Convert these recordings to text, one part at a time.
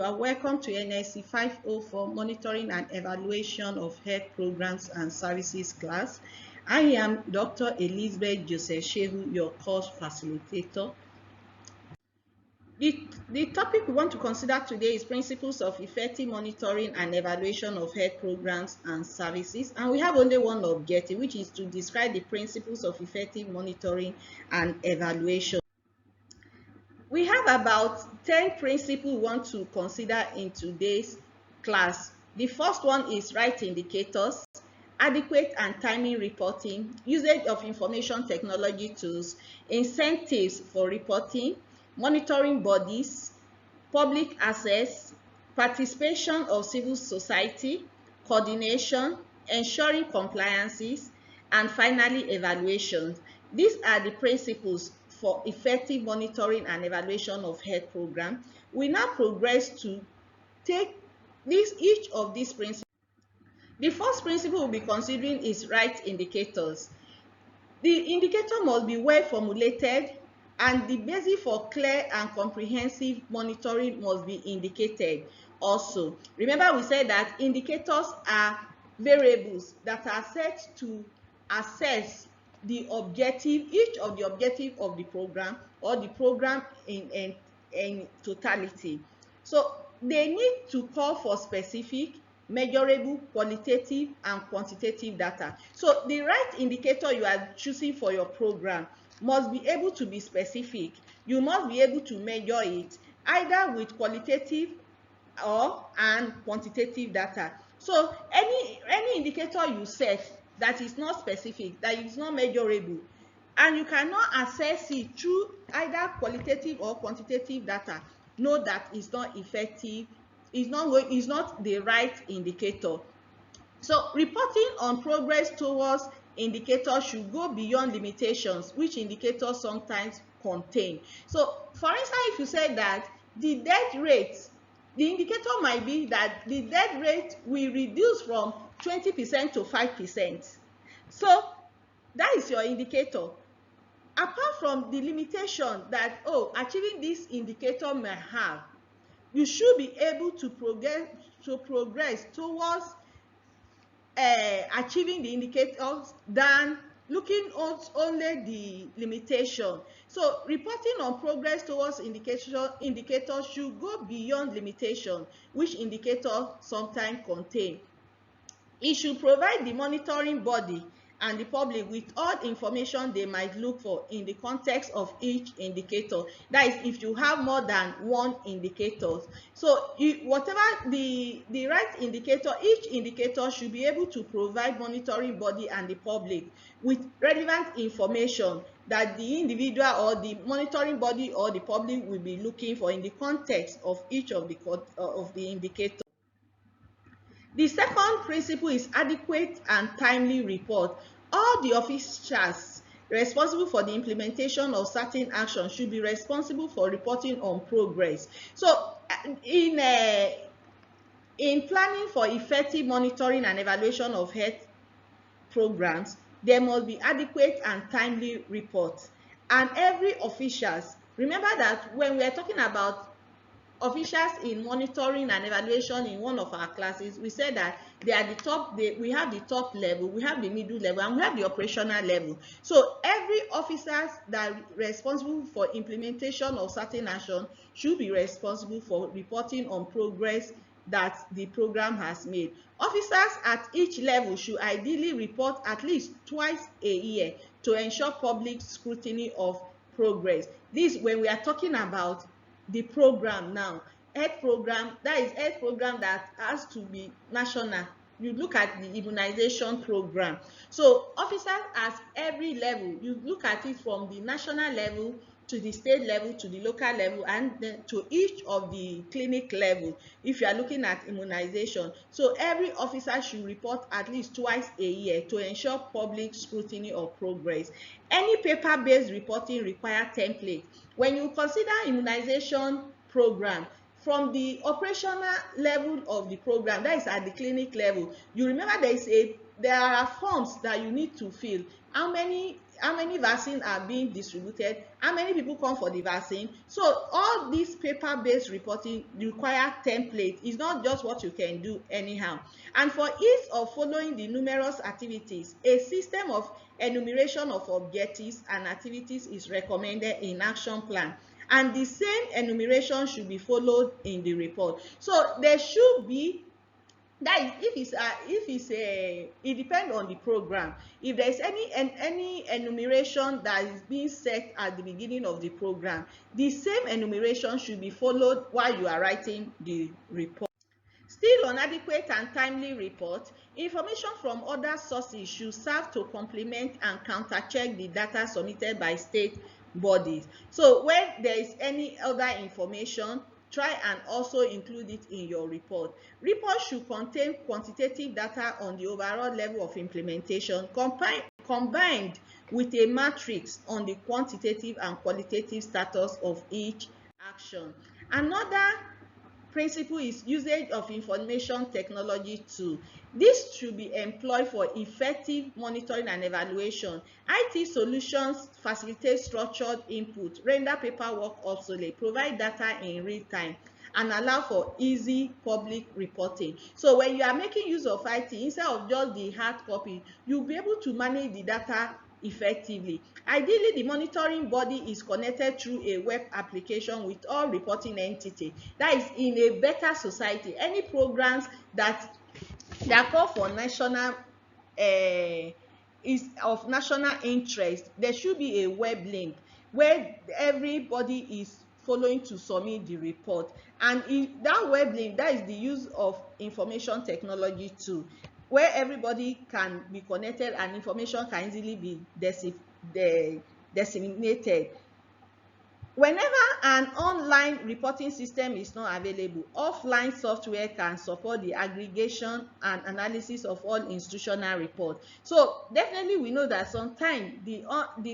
are welcome to NSC504 Monitoring and Evaluation of Health Programs and Services class. I am Dr. Elizabeth Joseph Shehu, your course facilitator. The topic we want to consider today is principles of effective monitoring and evaluation of health programs and services. And we have only one objective, which is to describe the principles of effective monitoring and evaluation. We have about 10 principles we want to consider in today's class. The first one is right indicators, adequate and timely reporting, usage of information technology tools, incentives for reporting, monitoring bodies, public access, participation of civil society, coordination, ensuring compliances, and finally evaluation. These are the principles for effective monitoring and evaluation of health program. We now progress to take each of these principles. The first principle we'll be considering is right indicators. The indicator must be well formulated, and the basis for clear and comprehensive monitoring must be indicated also. Remember, we said that indicators are variables that are set to assess the objective, each of the objective of the program or the program in totality. So they need to call for specific, measurable, qualitative, and quantitative data. So the right indicator you are choosing for your program must be able to be specific. You must be able to measure it either with qualitative and quantitative data. So any indicator you set that is not specific, that is not measurable, and you cannot assess it through either qualitative or quantitative data, know that it's not effective, it's not the right indicator. So reporting on progress towards indicators should go beyond limitations which indicators sometimes contain. So for instance, if you say that the death rate, the indicator might be that the death rate will reduce from 20% to 5%. So that is your indicator. Apart from the limitation that, achieving this indicator may have, you should be able to progress towards achieving the indicators than looking at only the limitation. So reporting on progress towards indicators should go beyond limitation which indicators sometimes contain. It should provide the monitoring body and the public with all information they might look for in the context of each indicator. That is, if you have more than one indicator. So whatever the right indicator, each indicator should be able to provide monitoring body and the public with relevant information that the individual or the monitoring body or the public will be looking for in the context of each of the indicators. The second principle is adequate and timely report. All the officials responsible for the implementation of certain actions should be responsible for reporting on progress. So in planning for effective monitoring and evaluation of health programs, there must be adequate and timely reports. And every officials, remember that when we are talking about officials in monitoring and evaluation in one of our classes, we said that they are the top, we have the top level, we have the middle level, and we have the operational level. So every officer that is responsible for implementation of certain action should be responsible for reporting on progress that the program has made. Officers at each level should ideally report at least twice a year to ensure public scrutiny of progress. This when we are talking about the program now, health program, that is health program that has to be national. You look at the immunization program. So officers at every level, you look at it from the national level to the state level to the local level and then to each of the clinic level if you are looking at immunization. So every officer should report at least twice a year to ensure public scrutiny of progress. Any paper-based reporting require template. When you consider immunization program, from the operational level of the program, that is at the clinic level, you remember there are forms that you need to fill. How many how many vaccines are being distributed, how many people come for the vaccine. So all this paper-based reporting require template. It's not just what you can do anyhow. And for ease of following the numerous activities, a system of enumeration of objectives and activities is recommended in action plan, and the same enumeration should be followed in the report. So there should be, that is, it depends on the program. If there is any enumeration that is being set at the beginning of the program, the same enumeration should be followed while you are writing the report. Still on adequate and timely report, information from other sources should serve to complement and countercheck the data submitted by state bodies. So when there is any other information, try and also include it in your report. Report should contain quantitative data on the overall level of implementation, combined with a matrix on the quantitative and qualitative status of each action. Another principle is usage of information technology tool. This should be employed for effective monitoring and evaluation. IT solutions facilitate structured input, render paperwork obsolete, provide data in real time, and allow for easy public reporting. So when you are making use of IT, instead of just the hard copy, you'll be able to manage the data effectively. Ideally, the monitoring body is connected through a web application with all reporting entities. That is, in a better society, any programs that call for national is of national interest, there should be a web link where everybody is following to submit the report. And that web link, that is the use of information technology tool, where everybody can be connected and information can easily be disseminated. Whenever an online reporting system is not available, offline software can support the aggregation and analysis of all institutional reports. So definitely we know that sometimes the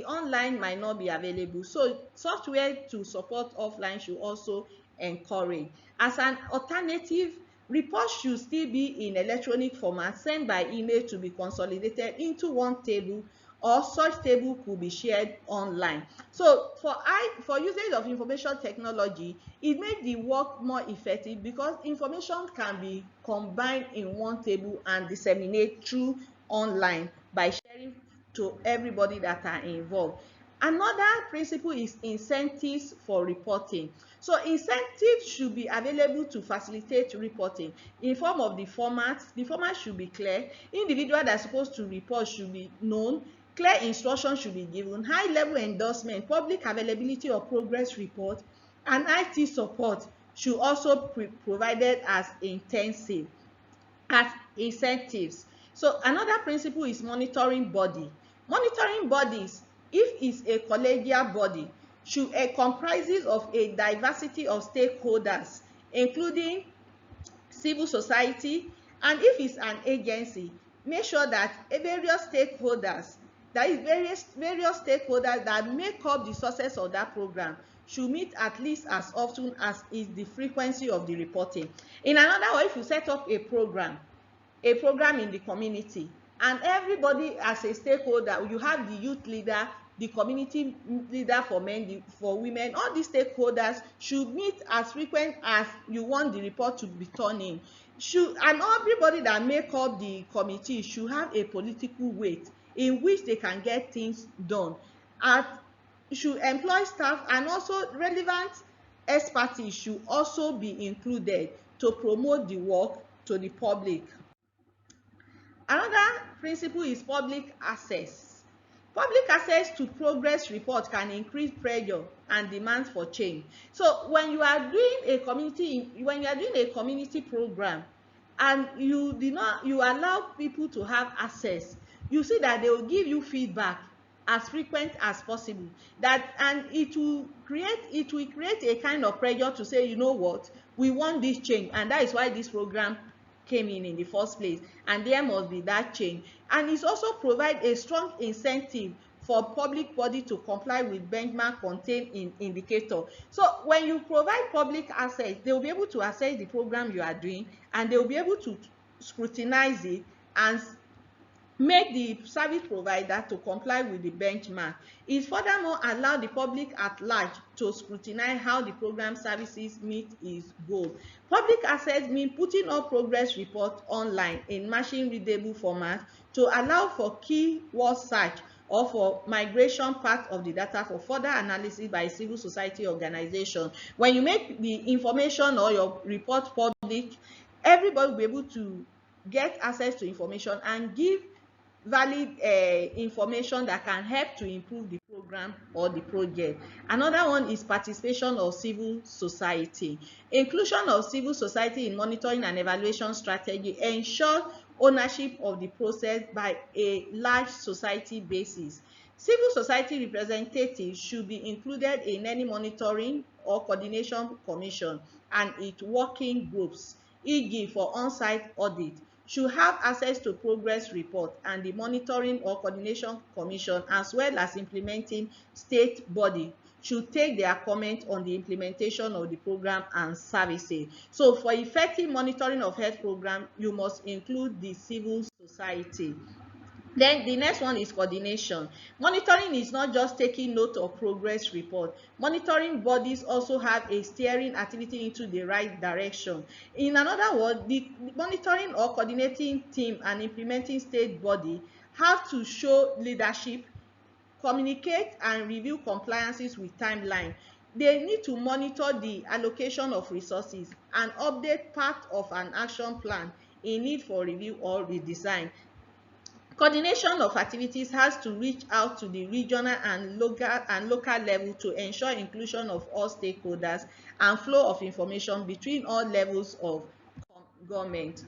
online might not be available. So software to support offline should also encourage. As an alternative, reports should still be in electronic format, sent by email to be consolidated into one table, or such table could be shared online. So for usage of information technology, it makes the work more effective because information can be combined in one table and disseminated through online by sharing to everybody that are involved. Another principle is incentives for reporting. So incentives should be available to facilitate reporting in form of the format. The format should be clear. Individual that are supposed to report should be known. Clear instructions should be given. High-level endorsement, public availability of progress report, and IT support should also be provided as incentives. So another principle is monitoring body. Monitoring bodies, if it's a collegial body, should comprises of a diversity of stakeholders, including civil society, and if it's an agency, make sure that various stakeholders that make up the success of that program should meet at least as often as is the frequency of the reporting. In another way, if you set up a program in the community, and everybody as a stakeholder, you have the youth leader, the community leader for men, for women, all these stakeholders should meet as frequent as you want the report to be turned in. And everybody that make up the committee should have a political weight in which they can get things done. And should employ staff, and also relevant expertise should also be included to promote the work to the public. Another principle is public access. Public access to progress report can increase pressure and demand for change. So when you are doing a community program and you allow people to have access, you see that they will give you feedback as frequent as possible. And it will create a kind of pressure to say, you know what, we want this change, and that is why this program came in the first place, and there must be that change. And it also provide a strong incentive for public body to comply with benchmark contained in indicator. So when you provide public access, they will be able to assess the program you are doing, and they will be able to scrutinize it and make the service provider to comply with the benchmark. It furthermore allow the public at large to scrutinize how the program services meet its goal. Public access means putting all progress report online in machine readable format to allow for keyword search or for migration part of the data for further analysis by civil society organization. When you make the information or your report public, everybody will be able to get access to information and give valid information that can help to improve the program or the project. Another one is participation of civil society. Inclusion of civil society in monitoring and evaluation strategy ensure ownership of the process by a large society basis. Civil society representatives should be included in any monitoring or coordination commission and its working groups, e.g. for on-site audit, should have access to progress report and the monitoring or coordination commission, as well as implementing state body should take their comment on the implementation of the program and services. So for effective monitoring of health program, you must include the civil society. Then the next one is coordination. Monitoring is not just taking note of progress report. Monitoring bodies also have a steering activity into the right direction. In another word, the monitoring or coordinating team and implementing state body have to show leadership, communicate and review compliances with timeline. They need to monitor the allocation of resources and update part of an action plan in need for review or redesign. Coordination of activities has to reach out to the regional and local level to ensure inclusion of all stakeholders and flow of information between all levels of government.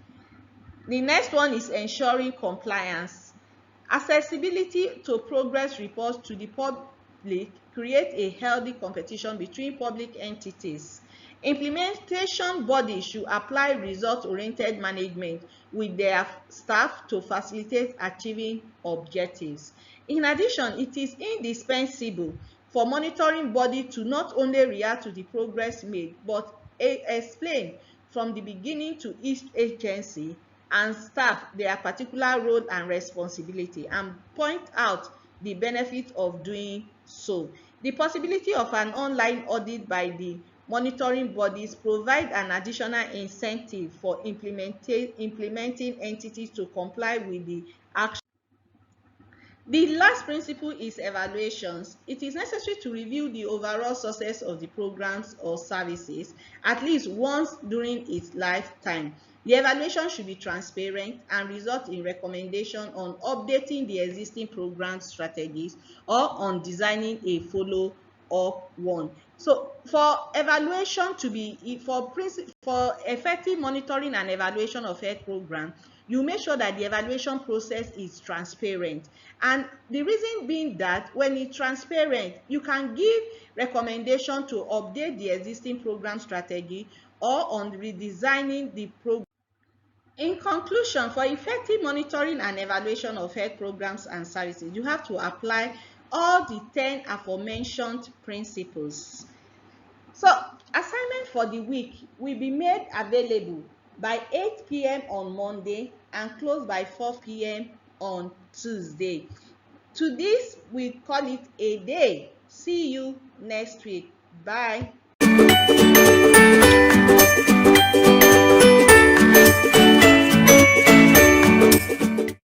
The next one is ensuring compliance. Accessibility to progress reports to the public create a healthy competition between public entities. Implementation bodies should apply result-oriented management with their staff to facilitate achieving objectives. In addition, it is indispensable for monitoring body to not only react to the progress made, but explain from the beginning to each agency and staff their particular role and responsibility and point out the benefit of doing so. The possibility of an online audit by the monitoring bodies provide an additional incentive for implementing entities to comply with the action. The last principle is evaluations. It is necessary to review the overall success of the programs or services at least once during its lifetime. The evaluation should be transparent and result in recommendation on updating the existing program strategies or on designing a follow-up one. So for evaluation to be, for effective monitoring and evaluation of health program, you make sure that the evaluation process is transparent. And the reason being that when it's transparent, you can give recommendation to update the existing program strategy or on redesigning the program. In conclusion, for effective monitoring and evaluation of health programs and services, you have to apply all the 10 aforementioned principles. So, assignment for the week will be made available by 8 p.m. on Monday and closed by 4 p.m. on Tuesday. To this, we call it a day. See you next week. Bye.